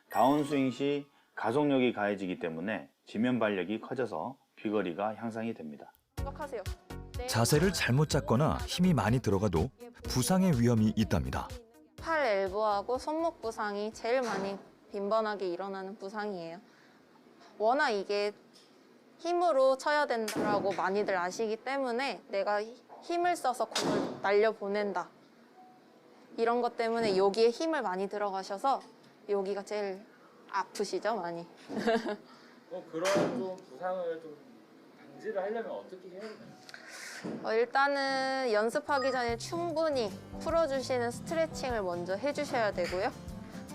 다운스윙 시 가속력이 가해지기 때문에 지면 발력이 커져서 비거리가 향상이 됩니다. 생각하세요. 자세를 잘못 잡거나 힘이 많이 들어가도 부상의 위험이 있답니다. 팔 엘보하고 손목 부상이 제일 많이 빈번하게 일어나는 부상이에요. 워낙 이게 힘으로 쳐야 된다라고 많이들 아시기 때문에 내가 힘을 써서 공을 날려보낸다. 이런 것 때문에 여기에 힘을 많이 들어가셔서 여기가 제일 아프시죠, 많이. 그런 좀 부상을 좀 방지를 하려면 어떻게 해야 되나요? 일단은 연습하기 전에 충분히 풀어주시는 스트레칭을 먼저 해주셔야 되고요.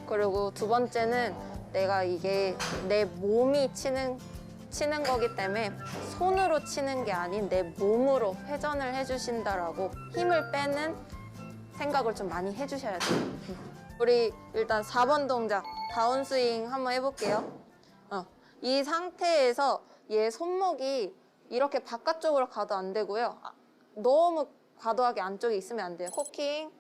그리고 두 번째는 내가 이게 내 몸이 치는 거기 때문에 손으로 치는 게 아닌 내 몸으로 회전을 해주신다라고 힘을 빼는 생각을 좀 많이 해주셔야 돼요. 우리 일단 4번 동작 다운스윙 한번 해볼게요. 이 상태에서 얘 손목이 이렇게 바깥쪽으로 가도 안 되고요. 너무 과도하게 안쪽에 있으면 안 돼요. 코킹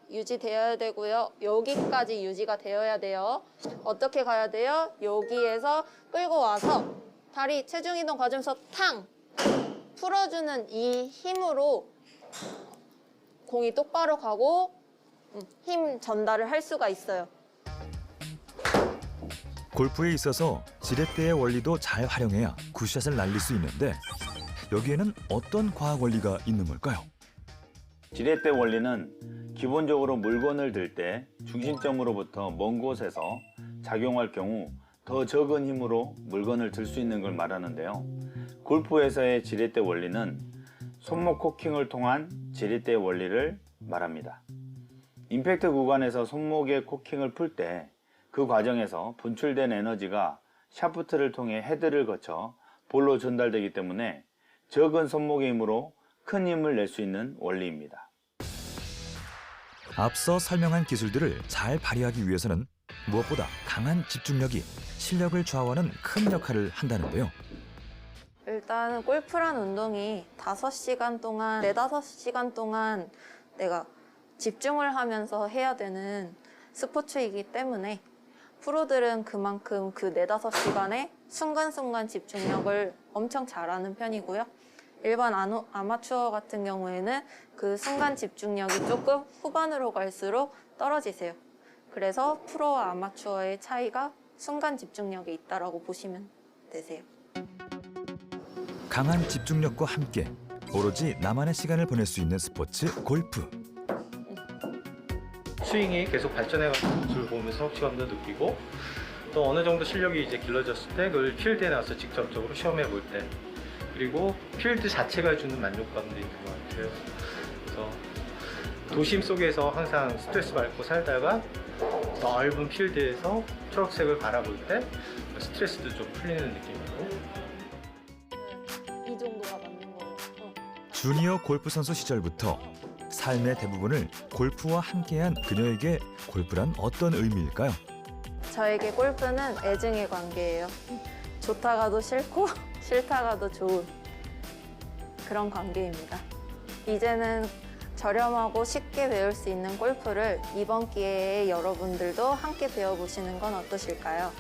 유지되어야 되고요. 여기까지 유지가 되어야 돼요. 어떻게 가야 돼요? 여기에서 끌고 와서 다리 체중 이동 가지면서 탕! 풀어주는 이 힘으로 공이 똑바로 가고 힘 전달을 할 수가 있어요. 골프에 있어서 지렛대의 원리도 잘 활용해야 굿샷을 날릴 수 있는데 여기에는 어떤 과학 원리가 있는 걸까요? 지렛대 원리는 기본적으로 물건을 들 때 중심점으로부터 먼 곳에서 작용할 경우 더 적은 힘으로 물건을 들 수 있는 걸 말하는데요. 골프에서의 지렛대 원리는 손목 코킹을 통한 지렛대 원리를 말합니다. 임팩트 구간에서 손목의 코킹을 풀 때 그 과정에서 분출된 에너지가 샤프트를 통해 헤드를 거쳐 볼로 전달되기 때문에 적은 손목의 힘으로 큰 힘을 낼 수 있는 원리입니다. 앞서 설명한 기술들을 잘 발휘하기 위해서는 무엇보다 강한 집중력이 실력을 좌우하는 큰 역할을 한다는데요. 일단 골프란 운동이 5시간 동안, 4-5시간 동안 내가 집중을 하면서 해야 되는 스포츠이기 때문에 프로들은 그만큼 그 4-5시간에 순간순간 집중력을 엄청 잘하는 편이고요. 일반 아마추어 같은 경우에는 그 순간 집중력이 조금 후반으로 갈수록 떨어지세요. 그래서 프로와 아마추어의 차이가 순간 집중력에 있다고 보시면 되세요. 강한 집중력과 함께 오로지 나만의 시간을 보낼 수 있는 스포츠 골프. 스윙이 계속 발전해가는 모습을 보면서 성취감도 느끼고 또 어느 정도 실력이 이제 길러졌을 때 그걸 필드에 나와서 직접적으로 시험해 볼 때 그리고 필드 자체가 주는 만족감도 있는 것 같아요. 그래서 도심 속에서 항상 스트레스 받고 살다가 넓은 필드에서 초록색을 바라볼 때 스트레스도 좀 풀리는 느낌이고. 이 정도가 맞는 거예요. 주니어 골프 선수 시절부터 삶의 대부분을 골프와 함께한 그녀에게 골프란 어떤 의미일까요? 저에게 골프는 애증의 관계예요. 좋다가도 싫고 싫다가도 좋은 그런 관계입니다. 이제는 저렴하고 쉽게 배울 수 있는 골프를 이번 기회에 여러분들도 함께 배워보시는 건 어떠실까요?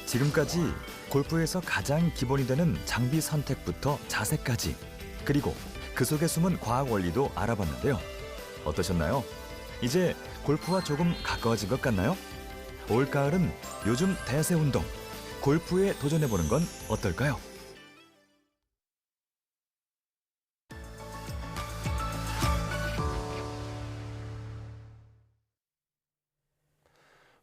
지금까지 골프에서 가장 기본이 되는 장비 선택부터 자세까지 그리고 그 속에 숨은 과학 원리도 알아봤는데요. 어떠셨나요? 이제 골프와 조금 가까워진 것 같나요? 올가을은 요즘 대세 운동 골프에 도전해보는 건 어떨까요?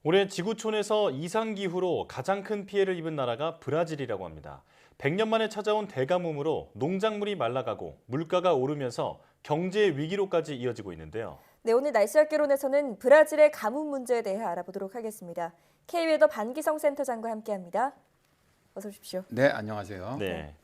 올해 지구촌에서 이상기후로 가장 큰 피해를 입은 나라가 브라질이라고 합니다. 100년 만에 찾아온 대가뭄으로 농작물이 말라가고 물가가 오르면서 경제 위기로까지 이어지고 있는데요. 네, 오늘 날씨학개론에서는 브라질의 가뭄 문제에 대해 알아보도록 하겠습니다. K웨더 반기성 센터장과 함께합니다. 어서 오십시오. 네, 안녕하세요. 네.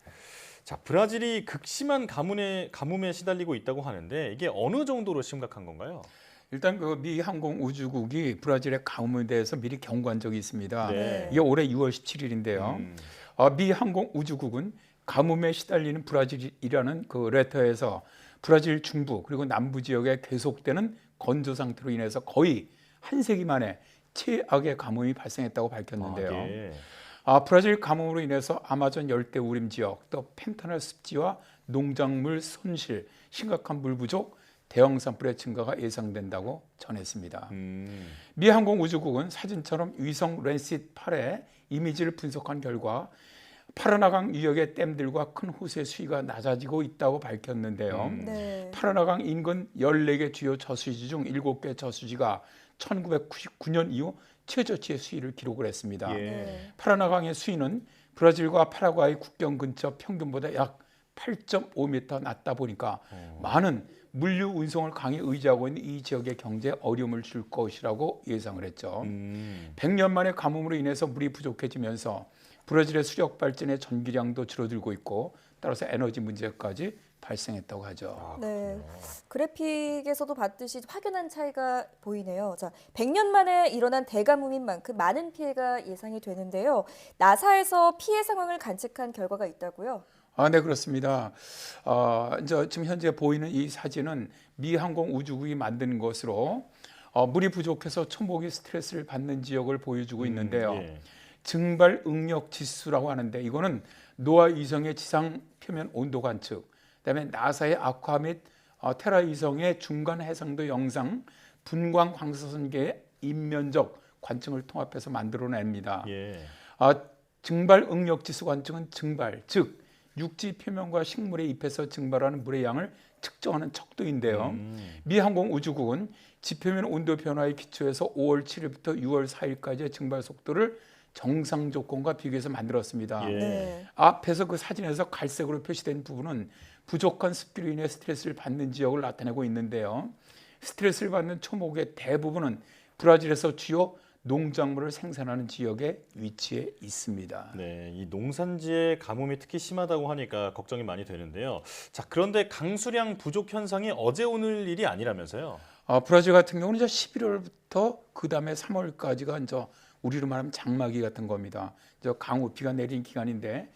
자, 브라질이 극심한 가뭄에 시달리고 있다고 하는데 이게 어느 정도로 심각한 건가요? 일단 그 미 항공우주국이 브라질의 가뭄에 대해서 미리 경고한 적이 있습니다. 네. 이게 올해 6월 17일인데요. 미 항공우주국은 가뭄에 시달리는 브라질이라는 그 레터에서 브라질 중부 그리고 남부 지역에 계속되는 건조 상태로 인해서 거의 한 세기 만에 최악의 가뭄이 발생했다고 밝혔는데요. 브라질 가뭄으로 인해서 아마존 열대 우림 지역, 또 펜타널 습지와 농작물 손실, 심각한 물 부족, 대형 산불의 증가가 예상된다고 전했습니다. 미 항공우주국은 사진처럼 위성 랜시트 8의 이미지를 분석한 결과 파라나강 유역의 댐들과 큰 호수의 수위가 낮아지고 있다고 밝혔는데요. 파라나강 인근 14개 주요 저수지 중 7개 저수지가 1999년 이후 최저치의 수위를 기록을 했습니다. 파라나강의 수위는 브라질과 파라과이 국경 근처 평균보다 약 8.5m 낮다 보니까 많은 물류 운송을 강히 의지하고 있는 이 지역의 경제에 어려움을 줄 것이라고 예상을 했죠. 100년 만에 가뭄으로 인해서 물이 부족해지면서 브라질의 수력 발전의 전기량도 줄어들고 있고 따라서 에너지 문제까지 발생했다고 하죠. 네, 그래픽에서도 봤듯이 확연한 차이가 보이네요. 자, 100년 만에 일어난 대가뭄인 만큼 많은 피해가 예상이 되는데요. 나사에서 피해 상황을 관측한 결과가 있다고요? 네, 그렇습니다. 이제 지금 현재 보이는 이 사진은 미 항공우주국이 만든 것으로 물이 부족해서 초목이 스트레스를 받는 지역을 보여주고 있는데요. 증발 응력 지수라고 하는데 이거는 노아 위성의 지상 표면 온도 관측, 그다음에 나사의 아쿠아 및 테라 위성의 중간 해상도 영상 분광 광사선계의 인면적 관측을 통합해서 만들어냅니다. 증발 응력 지수 관측은 증발, 즉 육지 표면과 식물의 잎에서 증발하는 물의 양을 측정하는 척도인데요. 미 항공우주국은 지표면 온도 변화의 기초에서 5월 7일부터 6월 4일까지의 증발 속도를 정상 조건과 비교해서 만들었습니다. 앞에서 그 사진에서 갈색으로 표시된 부분은 부족한 습기로 인해 스트레스를 받는 지역을 나타내고 있는데요. 스트레스를 받는 초목의 대부분은 브라질에서 주요 농작물을 생산하는 지역에 위치해 있습니다. 네, 이 농산지의 가뭄이 특히 심하다고 하니까 걱정이 많이 되는데요. 자, 그런데 강수량 부족 현상이 어제 오늘 일이 아니라면서요? 브라질 같은 경우는 이제 11월부터 그 다음에 3월까지가 이제 우리로 말하면 장마기 같은 겁니다. 강우 비가 내리는 기간인데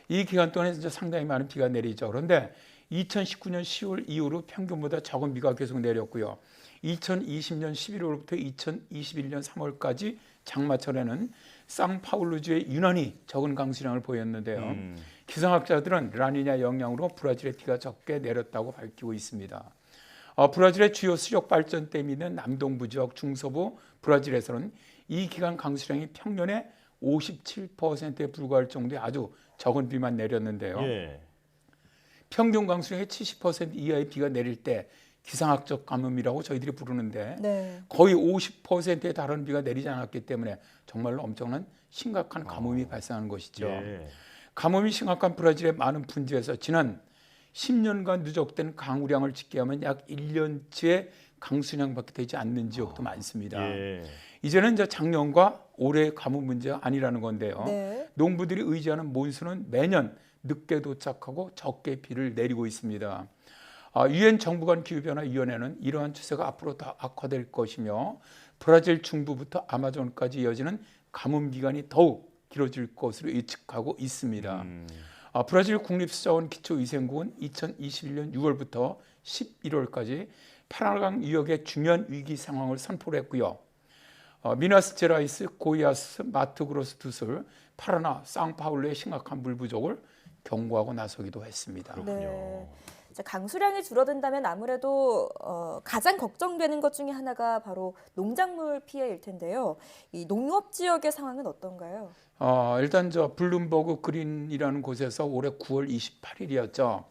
이 기간 동안에 이제 상당히 많은 비가 내리죠. 그런데 2019년 10월 이후로 평균보다 적은 비가 계속 내렸고요. 2020년 11월부터 2021년 3월까지 장마철에는 상파울루주에 유난히 적은 강수량을 보였는데요. 기상학자들은 라니냐 영향으로 브라질의 비가 적게 내렸다고 밝히고 있습니다. 브라질의 주요 수력 발전댐이 있는 남동부 지역 중서부 브라질에서는 이 기간 강수량이 평년의 57%에 불과할 정도의 아주 적은 비만 내렸는데요. 평균 강수량의 70% 이하의 비가 내릴 때 기상학적 가뭄이라고 저희들이 부르는데 거의 50%에 달하는 비가 내리지 않았기 때문에 정말로 엄청난 심각한 가뭄이 발생하는 것이죠. 가뭄이 심각한 브라질의 많은 분지에서 지난 10년간 누적된 강우량을 집계하면 약 1년치의 강수량밖에 되지 않는 지역도 많습니다. 이제는 이제 작년과 올해 가뭄 문제가 아니라는 건데요. 농부들이 의지하는 몬순은 매년 늦게 도착하고 적게 비를 내리고 있습니다. 유엔 정부간 기후변화위원회는 이러한 추세가 앞으로 더 악화될 것이며 브라질 중부부터 아마존까지 이어지는 가뭄 기간이 더욱 길어질 것으로 예측하고 있습니다. 브라질 국립수자원 기초위생국은 2021년 6월부터 11월까지 파라나강 유역의 중요한 위기 상황을 선포를 했고요. 미나스제라이스, 고이아스, 마토그로스 두술, 파라나, 상파울루의 심각한 물 부족을 경고하고 나서기도 했습니다. 자, 강수량이 줄어든다면 아무래도 가장 걱정되는 것 중에 하나가 바로 농작물 피해일 텐데요. 이 농업 지역의 상황은 어떤가요? 일단 블룸버그 그린이라는 곳에서 올해 9월 28일이었죠.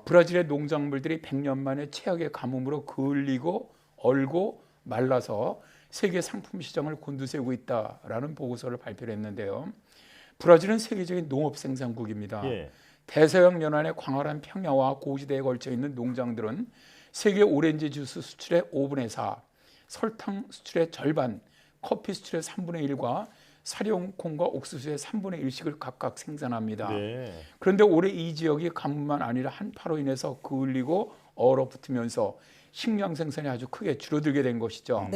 브라질의 농작물들이 100년 만에 최악의 가뭄으로 그을리고 얼고 말라서 세계 상품 시장을 곤두세우고 있다라는 보고서를 발표를 했는데요. 브라질은 세계적인 농업 생산국입니다. 대서양 연안의 광활한 평야와 고지대에 걸쳐 있는 농장들은 세계 오렌지 주스 수출의 5분의 4, 설탕 수출의 절반, 커피 수출의 3분의 1과 사료콩과 옥수수의 3분의 1씩을 각각 생산합니다. 그런데 올해 이 지역이 가뭄만 아니라 한파로 인해서 그을리고 얼어붙으면서 식량 생산이 아주 크게 줄어들게 된 것이죠.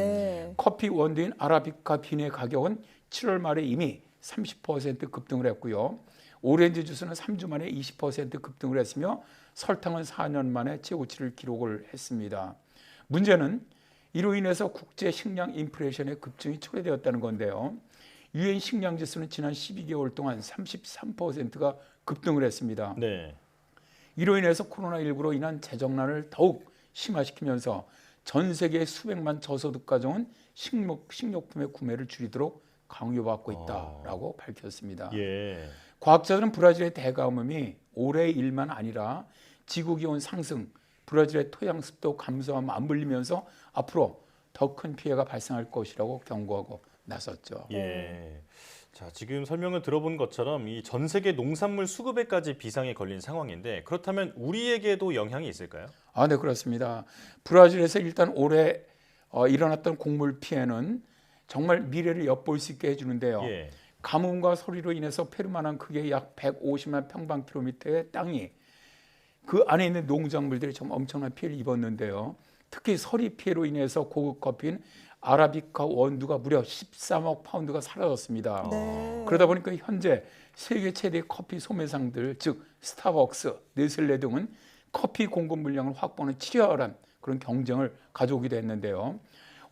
커피 원두인 아라비카 빈의 가격은 7월 말에 이미 30% 급등을 했고요. 오렌지 주스는 3주 만에 20% 급등을 했으며 설탕은 4년 만에 최고치를 기록을 했습니다. 문제는 이로 인해서 국제 식량 인플레이션의 급증이 초래되었다는 건데요. 유엔 식량 지수는 지난 12개월 동안 33%가 급등을 했습니다. 이로 인해서 코로나19로 인한 재정난을 더욱 심화시키면서 전 세계 수백만 저소득 가정은 식료품의 구매를 줄이도록 강요받고 있다라고 밝혔습니다. 예. 과학자들은 브라질의 대가뭄이 올해의 일만 아니라 지구기온 상승, 브라질의 토양 습도 감소와 맞물리면서 앞으로 더 큰 피해가 발생할 것이라고 경고하고 나섰죠. 예. 자, 지금 설명을 들어본 것처럼 이 전 세계 농산물 수급에까지 비상이 걸린 상황인데 그렇다면 우리에게도 영향이 있을까요? 네, 그렇습니다. 브라질에서 일단 올해 일어났던 곡물 피해는 정말 미래를 엿볼 수 있게 해주는데요. 예. 가뭄과 서리로 인해서 페루만한 크기의 약 150만 평방킬로미터의 땅이 그 안에 있는 농작물들이 좀 엄청난 피해를 입었는데요. 특히 서리 피해로 인해서 고급 커피인 아라비카 원두가 무려 13억 파운드가 사라졌습니다. 네. 그러다 보니까 현재 세계 최대 커피 소매상들, 즉 스타벅스, 네슬레 등은 커피 공급 물량을 확보하는 치열한 그런 경쟁을 가져오기도 했는데요.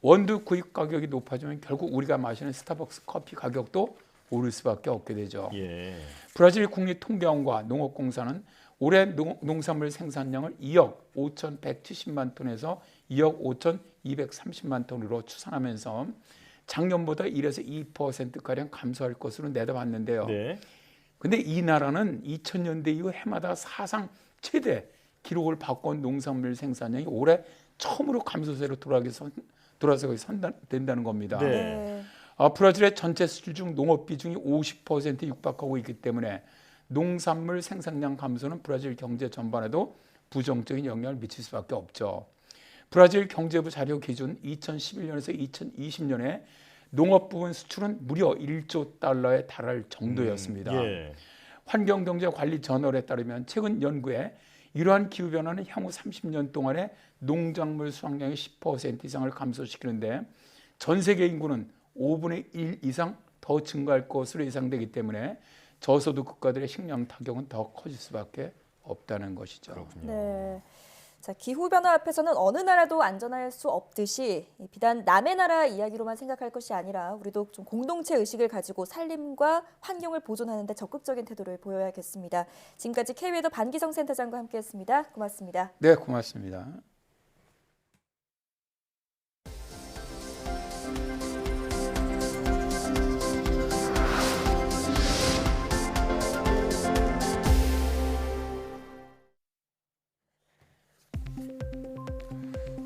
원두 구입 가격이 높아지면 결국 우리가 마시는 스타벅스 커피 가격도 오를 수밖에 없게 되죠. 예. 브라질 국립통계원과 농업공사는 올해 농산물 생산량을 2억 5,170만 톤에서 2억 5,230만 톤으로 추산하면서 작년보다 1에서 2%가량 감소할 것으로 내다봤는데요. 그런데 이 나라는 2000년대 이후 해마다 사상 최대 기록을 바꾼 농산물 생산량이 올해 처음으로 감소세로 돌아서게 된다는 겁니다. 네. 브라질의 전체 수출 중 농업 비중이 50% 육박하고 있기 때문에 농산물 생산량 감소는 브라질 경제 전반에도 부정적인 영향을 미칠 수밖에 없죠. 브라질 경제부 자료 기준 2011년에서 2020년에 농업 부분 수출은 무려 1조 달러에 달할 정도였습니다. 예. 환경경제관리저널에 따르면 최근 연구에 이러한 기후변화는 향후 30년 동안에 농작물 수확량의 10% 이상을 감소시키는데 전 세계 인구는 5분의 1 이상 더 증가할 것으로 예상되기 때문에 저소득 국가들의 식량 타격은 더 커질 수밖에 없다는 것이죠. 네. 자, 기후변화 앞에서는 어느 나라도 안전할 수 없듯이 비단 남의 나라 이야기로만 생각할 것이 아니라 우리도 좀 공동체 의식을 가지고 산림과 환경을 보존하는 데 적극적인 태도를 보여야겠습니다. 지금까지 K웨더 반기성 센터장과 함께했습니다. 고맙습니다. 네, 고맙습니다.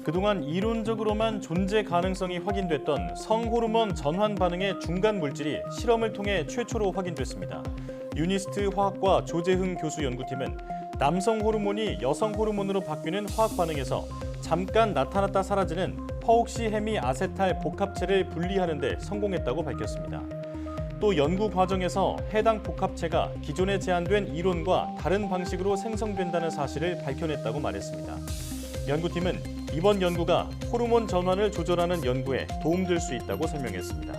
그동안 이론적으로만 존재 가능성이 확인됐던 성호르몬 전환 반응의 중간 물질이 실험을 통해 최초로 확인됐습니다. 유니스트 화학과 조재흥 교수 연구팀은 남성 호르몬이 여성 호르몬으로 바뀌는 화학 반응에서 잠깐 나타났다 사라지는 퍼옥시헤미 아세탈 복합체를 분리하는 데 성공했다고 밝혔습니다. 또 연구 과정에서 해당 복합체가 기존에 제안된 이론과 다른 방식으로 생성된다는 사실을 밝혀냈다고 말했습니다. 연구팀은 이번 연구가 호르몬 전환을 조절하는 연구에 도움될 수 있다고 설명했습니다.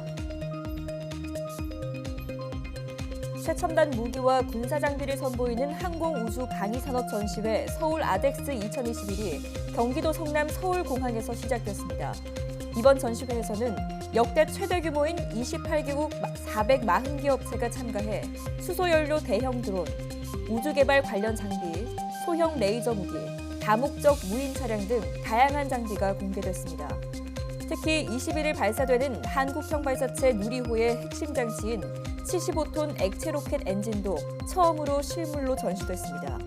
최첨단 무기와 군사 장비를 선보이는 항공우주방위산업 전시회 서울 아덱스 2021이 경기도 성남 서울공항에서 시작됐습니다. 이번 전시회에서는 역대 최대 규모인 28개국 440개 업체가 참가해 수소연료 대형 드론, 우주개발 관련 장비, 소형 레이저 무기, 다목적 무인 차량 등 다양한 장비가 공개됐습니다. 특히 21일 발사되는 한국형 발사체 누리호의 핵심 장치인 75톤 액체 로켓 엔진도 처음으로 실물로 전시됐습니다.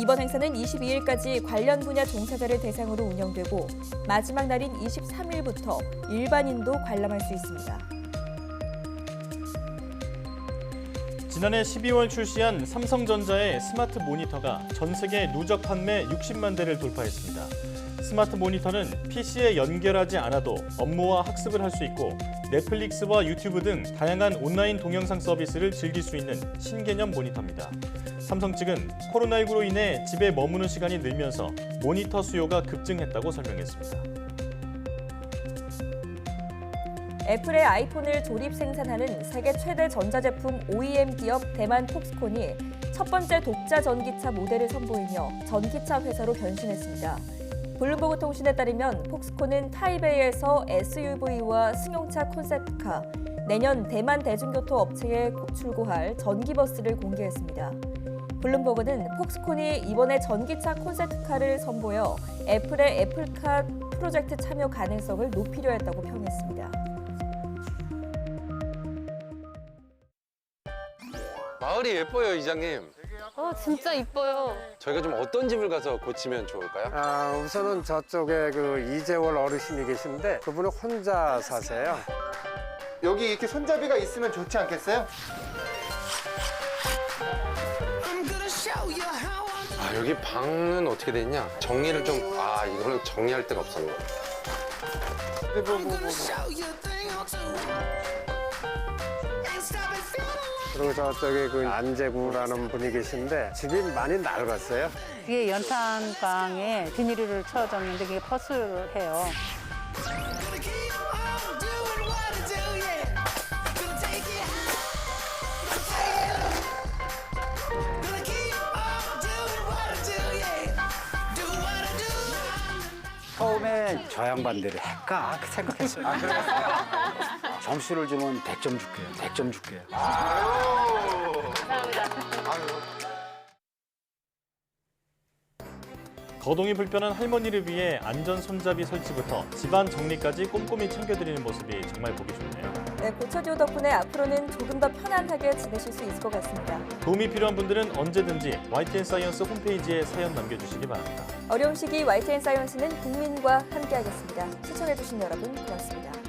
이번 행사는 22일까지 관련 분야 종사자를 대상으로 운영되고 마지막 날인 23일부터 일반인도 관람할 수 있습니다. 지난해 12월 출시한 삼성전자의 스마트 모니터가 전 세계 누적 판매 60만 대를 돌파했습니다. 스마트 모니터는 PC에 연결하지 않아도 업무와 학습을 할 수 있고 넷플릭스와 유튜브 등 다양한 온라인 동영상 서비스를 즐길 수 있는 신개념 모니터입니다. 삼성 측은 코로나19로 인해 집에 머무는 시간이 늘면서 모니터 수요가 급증했다고 설명했습니다. 애플의 아이폰을 조립 생산하는 세계 최대 전자제품 OEM 기업 대만 폭스콘이 첫 번째 독자 전기차 모델을 선보이며 전기차 회사로 변신했습니다. 블룸버그 통신에 따르면 폭스콘은 타이베이에서 SUV와 승용차 콘셉트카, 내년 대만 대중교통 업체에 출고할 전기버스를 공개했습니다. 블룸버그는 폭스콘이 이번에 전기차 콘셉트카를 선보여 애플의 애플카 프로젝트 참여 가능성을 높이려 했다고 평했습니다. 마을이 예뻐요, 이장님. 진짜 이뻐요. 저희가 좀 어떤 집을 가서 고치면 좋을까요? 우선은 저쪽에 그 이재월 어르신이 계신데 그분은 혼자 사세요. 여기 이렇게 손잡이가 있으면 좋지 않겠어요? 여기 방은 어떻게 돼 있냐? 정리를 좀, 이거는 정리할 데가 없었네. 그리고 저쪽에 그 안재구라는 분이 계신데 집이 많이 낡았어요. 뒤에 연탄방에 비닐을 쳐줬는데 그게 퍼스를 해요. 처음에 저 양반들이 할까 생각했어요. 점수를 주면 100점 줄게요. 100점 줄게요. 거동이 불편한 할머니를 위해 안전 손잡이 설치부터 집안 정리까지 꼼꼼히 챙겨드리는 모습이 정말 보기 좋네요. 네, 고쳐듀오 덕분에 앞으로는 조금 더 편안하게 지내실 수 있을 것 같습니다. 도움이 필요한 분들은 언제든지 YTN사이언스 홈페이지에 사연 남겨주시기 바랍니다. 어려운 시기 YTN 사이언스는 국민과 함께하겠습니다. 시청해주신 여러분 고맙습니다.